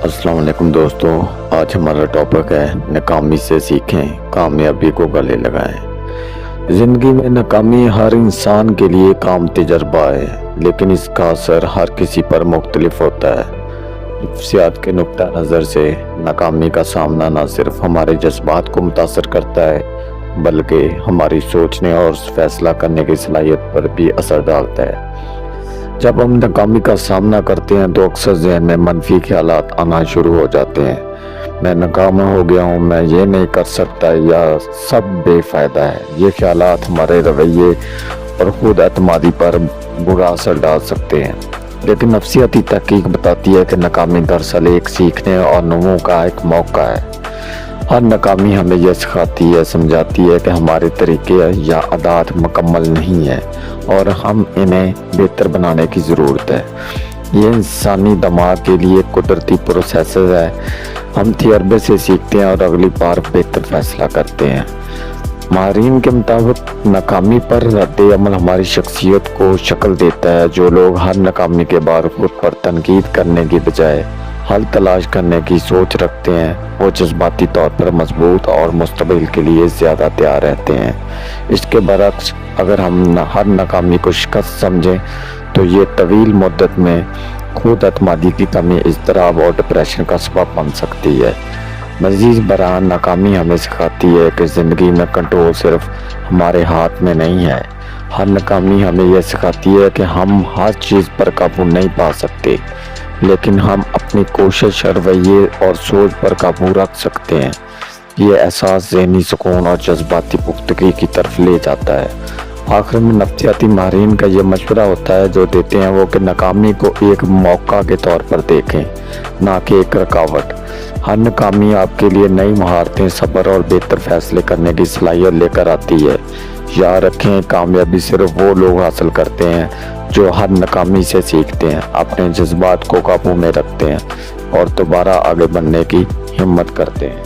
अस्सलाम वालेकुम दोस्तों, आज हमारा टॉपिक है नाकामी से सीखें, कामयाबी को गले लगाएं। ज़िंदगी में नाकामी हर इंसान के लिए काम तजर्बा है, लेकिन इसका असर हर किसी पर मुख्तलिफ होता है। नफ्सियात के नुक्ता नज़र से नाकामी का सामना न सिर्फ हमारे जज्बात को मुतासर करता है, बल्कि हमारी सोचने और फैसला करने की सलाहियत पर भी असर डालता है। जब हम नाकामी का सामना करते हैं तो अक्सर ज़हन में मनफी ख्यालात आना शुरू हो जाते हैं। मैं नाकाम हो गया हूँ, मैं ये नहीं कर सकता, या सब बेफ़ायदा है। ये ख्यालात हमारे रवैये और खुद एतमादी पर बुरा असर डाल सकते हैं। लेकिन नफ्सियाती तहकीक बताती है कि नाकामी दरअसल एक सीखने और नमू का एक मौका है। हर नाकामी हमें यह सिखाती है, समझाती है कि हमारे तरीके या आदत मुकम्मल नहीं है और हम इन्हें बेहतर बनाने की ज़रूरत है। ये इंसानी दिमाग के लिए कुदरती प्रोसेस है। हम तजर्बे से सीखते हैं और अगली बार बेहतर फैसला करते हैं। माहिरीन के मुताबिक नाकामी पर रद्द अमल हमारी शख्सियत को शक्ल देता है। जो लोग हर नाकामी के बाद खुद पर तनकीद करने की बजाय हल तलाश करने की सोच रखते हैं, वो जज्बाती तौर पर मजबूत और मुस्तकबिल के लिए ज़्यादा तैयार रहते हैं। इसके बरक्स अगर हम हर नाकामी को शिकस्त समझें तो ये तवील मुद्दत में खुद एतमादी की कमी, इज़्तिराब और डिप्रेशन का सबब बन सकती है। मज़ीद बरान नाकामी हमें सिखाती है कि ज़िंदगी में कंट्रोल सिर्फ हमारे हाथ में नहीं है। हर नाकामी हमें यह सिखाती है कि हम हर चीज़ पर काबू नहीं पा सकते, लेकिन हम अपनी कोशिश, रवैये और सोच पर काबू रख सकते हैं। ये एहसास ज़हनी सुकून और जज्बाती पुख्तगी की तरफ ले जाता है। आखिर में नफ्सियाती माहिरीन का ये मशवरा होता है जो देते हैं वो कि नाकामी को एक मौका के तौर पर देखें, ना कि एक रुकावट। हर नाकामी आपके लिए नई महारतें, सब्र और बेहतर फैसले करने की सलाहियत लेकर आती है। याद रखें, कामयाबी सिर्फ वो लोग हासिल करते हैं जो हर नाकामी से सीखते हैं, अपने जज्बात को काबू में रखते हैं और दोबारा आगे बढ़ने की हिम्मत करते हैं।